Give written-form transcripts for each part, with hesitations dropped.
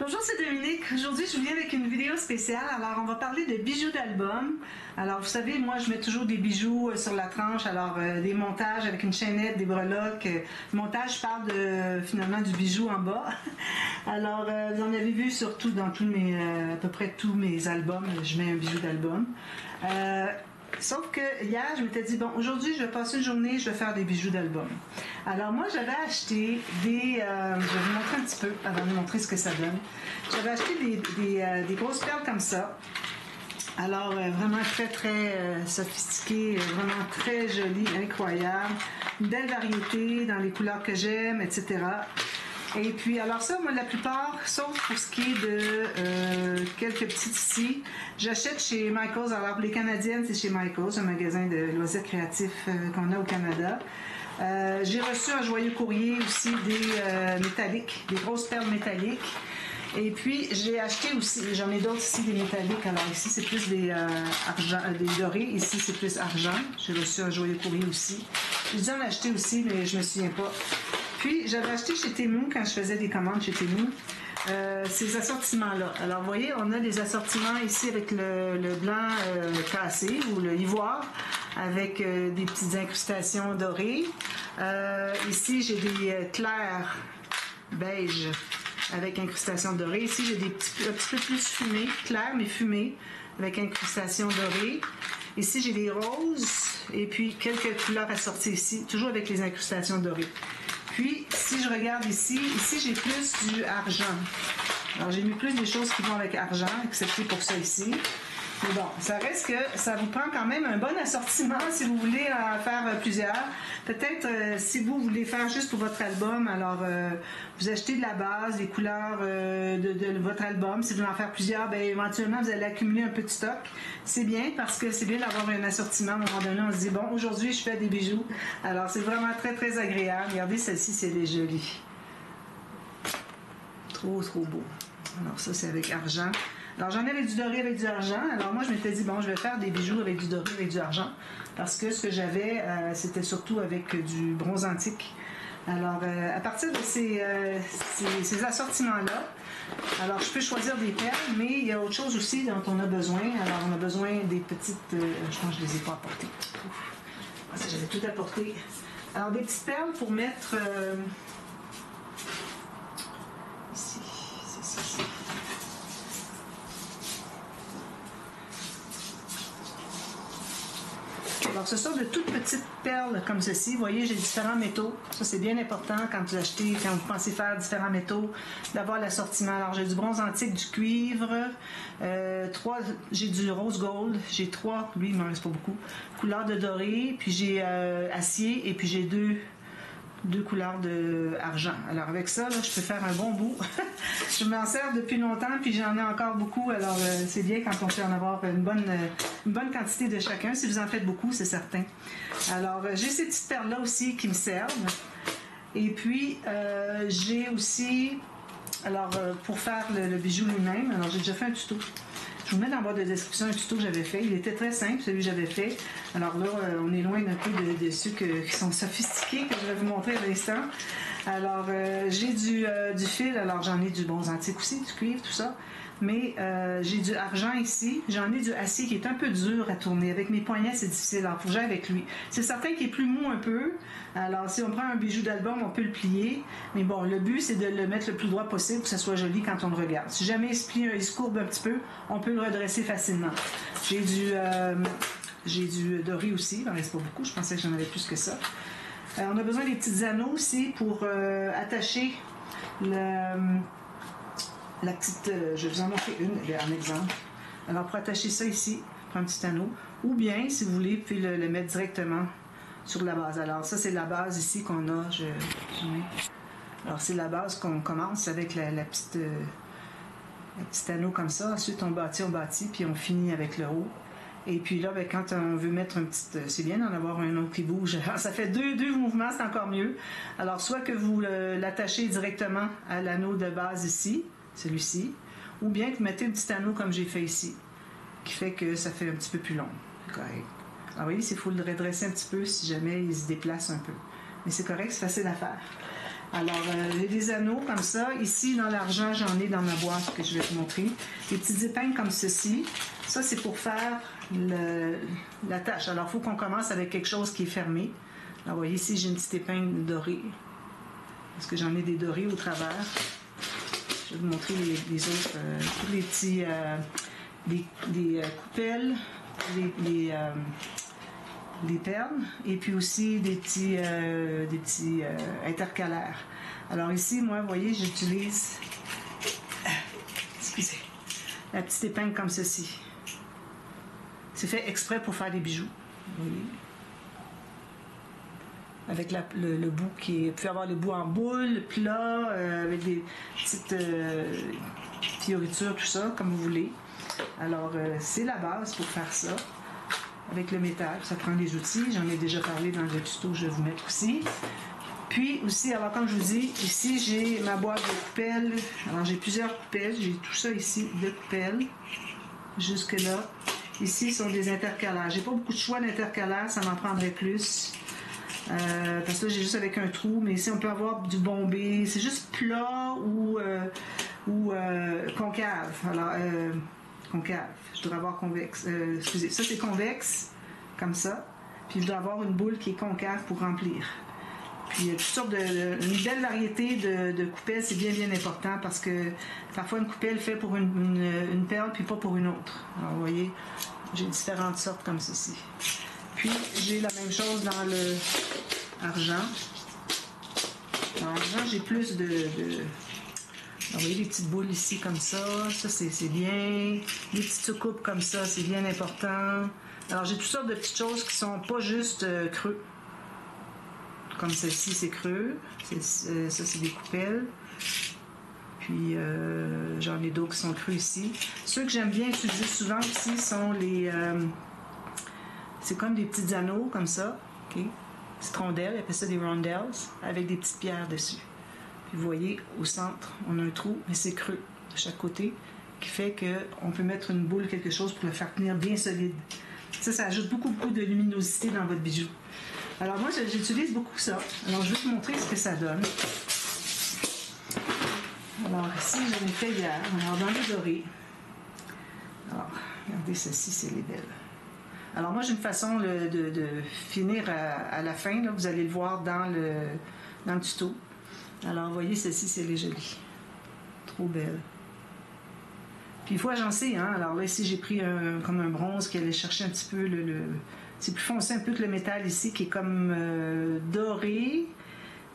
Bonjour, c'est Dominique. Aujourd'hui, je vous viens avec une vidéo spéciale. Alors, on va parler de bijoux d'album. Alors, vous savez, moi, je mets toujours des bijoux sur la tranche. Alors, des montages avec une chaînette, des breloques. Montage, je parle finalement du bijou en bas. Alors, vous en avez vu surtout dans tous à peu près tous mes albums. Je mets un bijou d'album. Sauf que hier, je m'étais dit, bon, aujourd'hui, je vais passer une journée, je vais faire des bijoux d'album. Alors moi, j'avais acheté je vais vous montrer un petit peu avant de vous montrer ce que ça donne. J'avais acheté des grosses perles comme ça. Alors, vraiment très, très sophistiquées, vraiment très jolies, incroyables. Une belle variété dans les couleurs que j'aime, etc. Et puis, alors ça, moi, la plupart, sauf pour ce qui est de quelques petites ici, j'achète chez Michaels. Alors, pour les Canadiennes, c'est chez Michaels, un magasin de loisirs créatifs qu'on a au Canada. J'ai reçu un joyeux courrier aussi des métalliques, des grosses perles métalliques. Et puis, j'ai acheté aussi, j'en ai d'autres ici, des métalliques. Alors ici, c'est plus des dorés. Ici, c'est plus argent. J'ai reçu un joyeux courrier aussi. J'ai dû en acheter aussi, mais je me souviens pas. Puis, j'avais acheté chez Temu, quand je faisais des commandes chez Temu, ces assortiments-là. Alors, vous voyez, on a des assortiments ici avec le blanc cassé ou le ivoire, avec des petites incrustations dorées. Ici, j'ai des clairs beige avec incrustation dorée. Ici, j'ai un petit peu plus fumés, clairs mais fumés, avec incrustation dorée. Ici, j'ai des roses et puis quelques couleurs assorties ici, toujours avec les incrustations dorées. Puis, si je regarde ici, j'ai plus du argent. Alors, j'ai mis plus des choses qui vont avec argent, excepté pour ça ici. Mais bon, ça reste que ça vous prend quand même un bon assortiment si vous voulez en faire plusieurs. Peut-être si vous voulez faire juste pour votre album, alors vous achetez de la base, les couleurs de votre album. Si vous voulez en faire plusieurs, bien, éventuellement vous allez accumuler un peu de stock. C'est bien parce que c'est bien d'avoir un assortiment. À un moment donné, on se dit, bon, aujourd'hui je fais des bijoux. Alors c'est vraiment très très agréable. Regardez, celle-ci, c'est joli. Trop trop beau. Alors ça, c'est avec argent. Alors, j'en ai avec du doré, avec du argent. Alors, moi, je m'étais dit, bon, je vais faire des bijoux avec du doré, avec du argent. Parce que ce que j'avais, c'était surtout avec du bronze antique. Alors, à partir de ces assortiments-là, alors, je peux choisir des perles, mais il y a autre chose aussi dont on a besoin. Alors, on a besoin des petites... je pense que je ne les ai pas apportées. Ouf. J'avais tout apporté. Alors, des petites perles pour mettre... ici, c'est ça. Alors, ce sont de toutes petites perles comme ceci. Vous voyez, j'ai différents métaux. Ça, c'est bien important quand vous pensez faire différents métaux, d'avoir l'assortiment. Alors, j'ai du bronze antique, du cuivre, j'ai du rose gold, j'ai 3, lui, il m'en reste pas beaucoup, couleurs de doré, puis j'ai acier, et puis j'ai deux couleurs de argent. Alors avec ça, là, je peux faire un bon bout. Je m'en sers depuis longtemps, puis j'en ai encore beaucoup. Alors c'est bien quand on peut en avoir une bonne quantité de chacun. Si vous en faites beaucoup, c'est certain. Alors j'ai ces petites perles-là aussi qui me servent. Et puis j'ai aussi, alors pour faire le bijou lui-même, alors j'ai déjà fait un tuto. Je vous mets dans la boîte de description un tuto que j'avais fait. Il était très simple, celui que j'avais fait. Alors là, on est loin un peu de ceux qui sont sophistiqués, que je vais vous montrer à l'instant. Alors, j'ai du fil. Alors, j'en ai du bronze antique aussi, du cuivre, tout ça. Mais j'ai du argent ici. J'en ai du acier qui est un peu dur à tourner. Avec mes poignets, c'est difficile. Alors, il faut que j'aille avec lui. C'est certain qu'il est plus mou un peu. Alors, si on prend un bijou d'album, on peut le plier. Mais bon, le but, c'est de le mettre le plus droit possible pour que ça soit joli quand on le regarde. Si jamais il se courbe un petit peu, on peut le redresser facilement. J'ai du doré aussi. Il n'en reste pas beaucoup. Je pensais que j'en avais plus que ça. On a besoin des petits anneaux aussi pour attacher la petite... je vais vous en montrer un exemple. Alors, pour attacher ça ici, prendre un petit anneau. Ou bien, si vous voulez, vous pouvez le mettre directement sur la base. Alors, ça, c'est la base ici qu'on a. Alors, c'est la base qu'on commence avec le petit anneau comme ça. Ensuite, on bâtit, puis on finit avec le haut. Et puis là, ben, quand on veut mettre un petit... c'est bien d'en avoir un autre qui bouge. Alors, ça fait deux mouvements, c'est encore mieux. Alors, soit que vous l'attachez directement à l'anneau de base ici, celui-ci, ou bien que vous mettez un petit anneau comme j'ai fait ici, qui fait que ça fait un petit peu plus long. Correct. Alors, vous voyez, il faut le redresser un petit peu si jamais il se déplace un peu. Mais c'est correct, c'est facile à faire. Alors, j'ai des anneaux comme ça. Ici, dans l'argent, j'en ai dans ma boîte que je vais te montrer. Des petites épingles comme ceci. Ça, c'est pour faire la tâche. Alors, il faut qu'on commence avec quelque chose qui est fermé. Alors, vous voyez ici, j'ai une petite épingle dorée. Parce que j'en ai des dorés au travers. Je vais vous montrer les autres, tous les petits... des coupelles, des perles, et puis aussi des petits intercalaires. Alors ici, moi, vous voyez, j'utilise... Excusez. La petite épingle comme ceci. C'est fait exprès pour faire des bijoux. Vous voyez? Avec le bout qui est... Vous pouvez avoir le bout en boule, plat, avec des petites fioritures, tout ça, comme vous voulez. Alors, c'est la base pour faire ça. Avec le métal, ça prend des outils. J'en ai déjà parlé dans le tuto que je vais vous mettre aussi. Puis aussi, alors comme je vous dis, ici j'ai ma boîte de coupelles. Alors j'ai plusieurs coupelles. J'ai tout ça ici de coupelles. Jusque là. Ici sont des intercalaires. J'ai pas beaucoup de choix d'intercalaires, ça m'en prendrait plus. Parce que là j'ai juste avec un trou, mais ici on peut avoir du bombé. C'est juste plat ou concave. Alors, concave. Je dois avoir convexe. Excusez, ça c'est convexe, comme ça. Puis je dois avoir une boule qui est concave pour remplir. Puis il y a toutes sortes une belle variété de coupelles, c'est bien important parce que parfois une coupelle fait pour une perle puis pas pour une autre. Alors vous voyez, j'ai différentes sortes comme ceci. Puis j'ai la même chose dans le argent. Dans l'argent, j'ai plus de... vous voyez les petites boules ici comme ça c'est bien. Les petites soucoupes comme ça, c'est bien important. Alors j'ai toutes sortes de petites choses qui sont pas juste creux. Comme celle-ci, c'est creux. Ça, c'est des coupelles. Puis j'en ai d'autres qui sont creux ici. Ceux que j'aime bien utiliser souvent ici sont les... c'est comme des petits anneaux comme ça. Okay? Petites rondelles, ils appellent ça des rondelles, avec des petites pierres dessus. Puis vous voyez, au centre, on a un trou, mais c'est creux de chaque côté, qui fait qu'on peut mettre une boule, quelque chose pour le faire tenir bien solide. Ça ajoute beaucoup de luminosité dans votre bijou. Alors moi, j'utilise beaucoup ça. Alors je vais te montrer ce que ça donne. Alors ici, j'en ai fait hier. Alors dans les dorés. Alors, regardez ceci, c'est les belles. Alors moi, j'ai une façon de finir à la fin. Là, vous allez le voir dans le tuto. Alors, vous voyez, celle-ci, c'est les jolies. Trop belle. Puis, il faut agencer, hein. Alors là, ici, j'ai pris comme un bronze qui allait chercher un petit peu c'est plus foncé un peu que le métal ici, qui est comme doré,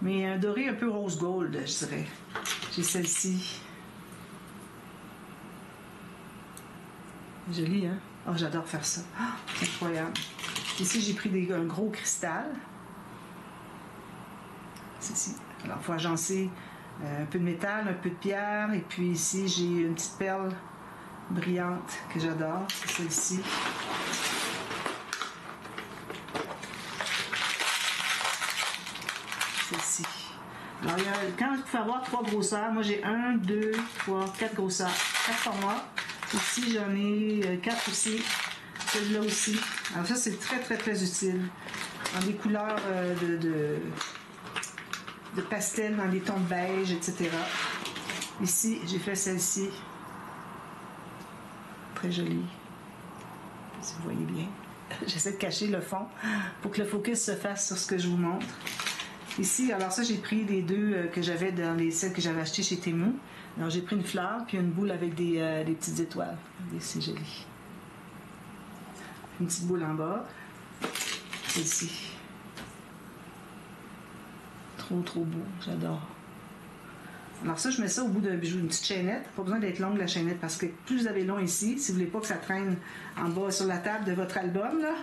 mais un doré un peu rose gold, je dirais. J'ai celle-ci. Jolie, hein? Oh, j'adore faire ça. Oh, c'est incroyable. Ici, j'ai pris un gros cristal. Ceci. Alors, il faut agencer un peu de métal, un peu de pierre. Et puis ici, j'ai une petite perle brillante que j'adore. C'est celle-ci. Celle-ci. Alors, quand il faut avoir 3 grosseurs, moi j'ai 1, 2, 3, 4 grosseurs. 4 formats. Ici, j'en ai 4 aussi. Celle-là aussi. Alors ça, c'est très, très, très utile. Dans des couleurs de pastel, dans des tons de beige, etc. Ici, j'ai fait celle-ci. Très jolie. Si vous voyez bien. J'essaie de cacher le fond pour que le focus se fasse sur ce que je vous montre. Ici, alors ça, j'ai pris les deux que j'avais dans celles que j'avais achetées chez Temu. Alors, j'ai pris une fleur puis une boule avec des petites étoiles. C'est joli. Une petite boule en bas. Celle-ci. Trop, trop beau. J'adore. Alors ça, je mets ça au bout d'un bijou, une petite chaînette. Pas besoin d'être longue la chaînette parce que plus vous avez long ici, si vous voulez pas que ça traîne en bas sur la table de votre album, là,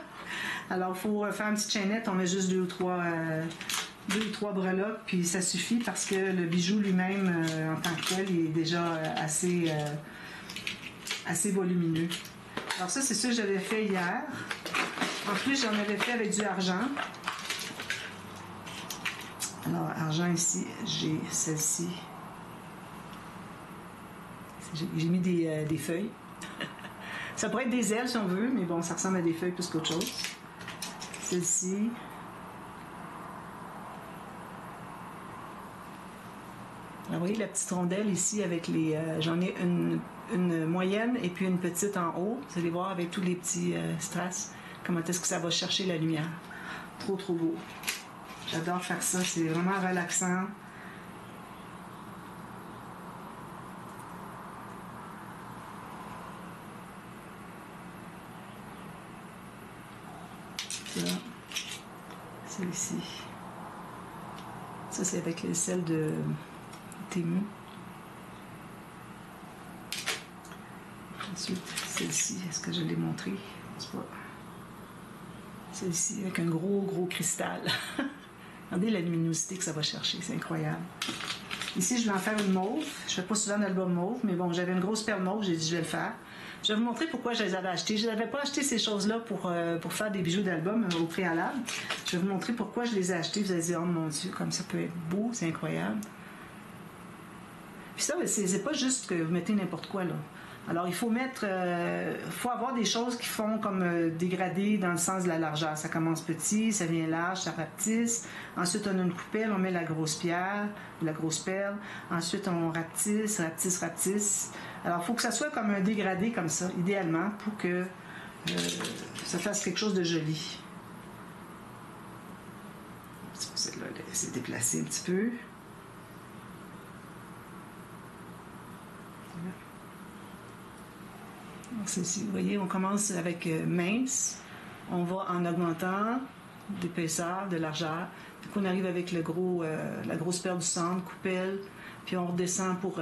alors il faut faire une petite chaînette. On met juste 2 ou 3 breloques, puis ça suffit parce que le bijou lui-même, en tant que tel, il est déjà assez volumineux. Alors ça, c'est ça que j'avais fait hier. En plus, j'en avais fait avec du argent. Alors, argent ici, j'ai celle-ci. J'ai mis des feuilles. Ça pourrait être des ailes si on veut, mais bon, ça ressemble à des feuilles plus qu'autre chose. Celle-ci. vous voyez la petite rondelle ici avec les... j'en ai une moyenne et puis une petite en haut. Vous allez voir avec tous les petits strass, comment est-ce que ça va chercher la lumière. Trop, trop beau. J'adore faire ça, c'est vraiment relaxant. Ça, c'est ici. Ça, c'est avec celle de Temu. Ensuite, celle-ci, est-ce que je l'ai montrée? C'est pas. Celle-ci, avec un gros, gros cristal. Regardez la luminosité que ça va chercher, c'est incroyable. Ici, je vais en faire une mauve. Je ne fais pas souvent d'album mauve, mais bon, j'avais une grosse paire mauve, j'ai dit je vais le faire. Je vais vous montrer pourquoi je les avais achetées. Je n'avais pas acheté ces choses-là pour faire des bijoux d'album au préalable. Je vais vous montrer pourquoi je les ai achetées. Vous allez dire, oh mon Dieu, comme ça peut être beau, c'est incroyable. Puis ça, c'est pas juste que vous mettez n'importe quoi, là. Alors, il faut mettre... faut avoir des choses qui font comme dégrader dans le sens de la largeur. Ça commence petit, ça vient large, ça rapetisse. Ensuite, on a une coupelle, on met la grosse pierre, la grosse perle. Ensuite, on rapetisse, rapetisse, rapetisse. Alors, il faut que ça soit comme un dégradé comme ça, idéalement, pour que ça fasse quelque chose de joli. Celle-là, elle s'est déplacée un petit peu. Ceci, vous voyez, on commence avec mince, on va en augmentant d'épaisseur, de largeur, puis qu'on arrive avec la grosse perle du centre, coupelle, puis on redescend pour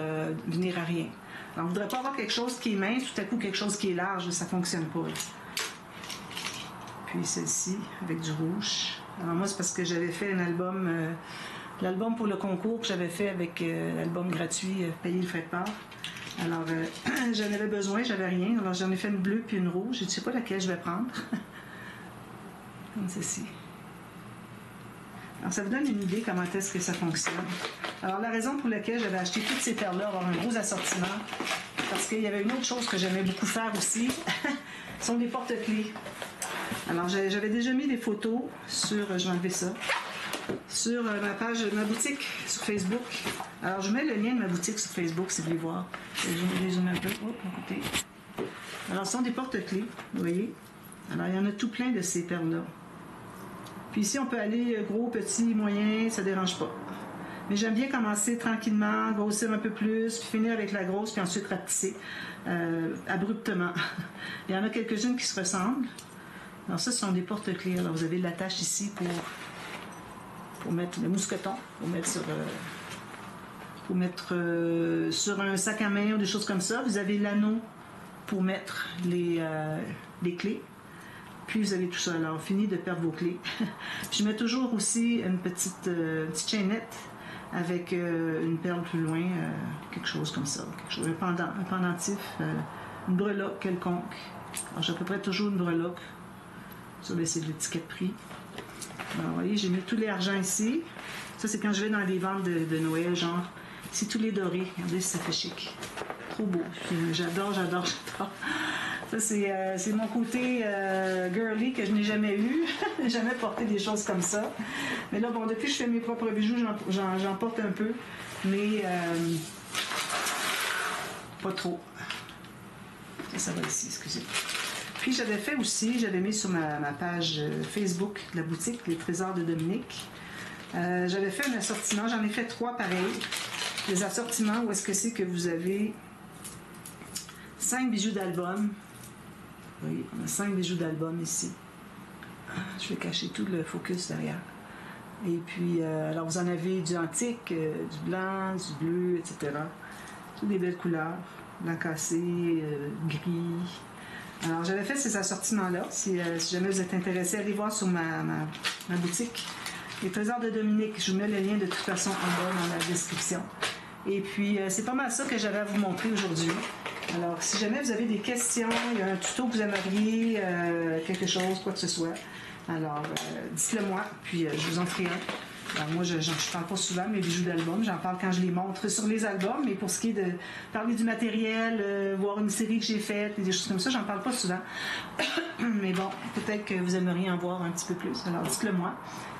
venir à rien. Alors, on ne voudrait pas avoir quelque chose qui est mince, tout à coup quelque chose qui est large, ça ne fonctionne pas. Puis celle-ci, avec du rouge. Alors moi, c'est parce que j'avais fait un album, l'album pour le concours que j'avais fait avec l'album gratuit, Payer le frais de part. Alors, j'en avais besoin, j'avais rien. Alors, j'en ai fait une bleue puis une rouge. Je ne sais pas laquelle je vais prendre. Comme ceci. Alors, ça vous donne une idée comment est-ce que ça fonctionne. Alors, la raison pour laquelle j'avais acheté toutes ces perles-là, avoir un gros assortiment, parce qu'il y avait une autre chose que j'aimais beaucoup faire aussi, ce sont des porte-clés. Alors, j'avais déjà mis des photos sur, je vais enlever ça, sur ma page, ma boutique sur Facebook. Alors, je mets le lien de ma boutique sur Facebook si vous voulez voir. Je vais zoomer un peu. Oh, écoutez. Alors, ce sont des porte-clés, vous voyez. Alors, il y en a tout plein de ces perles-là. Puis ici, on peut aller gros, petit, moyen, ça ne dérange pas. Mais j'aime bien commencer tranquillement, grossir un peu plus, puis finir avec la grosse, puis ensuite rapetisser abruptement. Il y en a quelques-unes qui se ressemblent. Alors, ça, ce sont des porte-clés. Alors, vous avez l'attache ici pour mettre le mousqueton, pour mettre sur un sac à main ou des choses comme ça. Vous avez l'anneau pour mettre les clés. Puis vous avez tout ça. Alors, fini de perdre vos clés. Je mets toujours aussi une petite chaînette avec une perle plus loin, quelque chose comme ça. Un pendentif, une breloque quelconque. Alors, j'ai à peu près toujours une breloque. Ça, c'est l'étiquette prix. Alors, vous voyez, j'ai mis tous les argents ici. Ça, c'est quand je vais dans des ventes de Noël, genre. Ici, tous les dorés. Regardez si ça fait chic. Trop beau. J'adore, j'adore, j'adore. Ça, c'est mon côté girly que je n'ai jamais eu. Je n'ai jamais porté des choses comme ça. Mais là, bon, depuis que je fais mes propres bijoux, j'en porte un peu. Mais pas trop. Ça va ici, excusez. Puis j'avais mis sur ma page Facebook de la boutique, Les Trésors de Dominique. J'avais fait un assortiment, j'en ai fait 3 pareils. Des assortiments où est-ce que c'est que vous avez 5 bijoux d'album. Oui, on a 5 bijoux d'album ici. Je vais cacher tout le focus derrière. Et puis, alors vous en avez du antique, du blanc, du bleu, etc. Toutes des belles couleurs. Blanc cassé, gris. Alors, j'avais fait ces assortiments-là. Si jamais vous êtes intéressé, allez voir sur ma boutique. Les Trésors de Dominique. Je vous mets le lien de toute façon en bas dans la description. Et puis, c'est pas mal ça que j'avais à vous montrer aujourd'hui. Alors, si jamais vous avez des questions, il y a un tuto que vous aimeriez, quelque chose, quoi que ce soit, alors dites-le moi, puis je vous en ferai un. Alors, moi, je ne parle pas souvent de mes bijoux d'album, j'en parle quand je les montre sur les albums, mais pour ce qui est de parler du matériel, voir une série que j'ai faite, des choses comme ça, j'en parle pas souvent. Mais bon, peut-être que vous aimeriez en voir un petit peu plus, alors dites-le moi,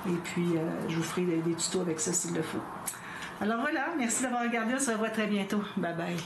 et puis je vous ferai des tutos avec ça s'il le faut. Alors voilà, merci d'avoir regardé. On se revoit très bientôt. Bye bye.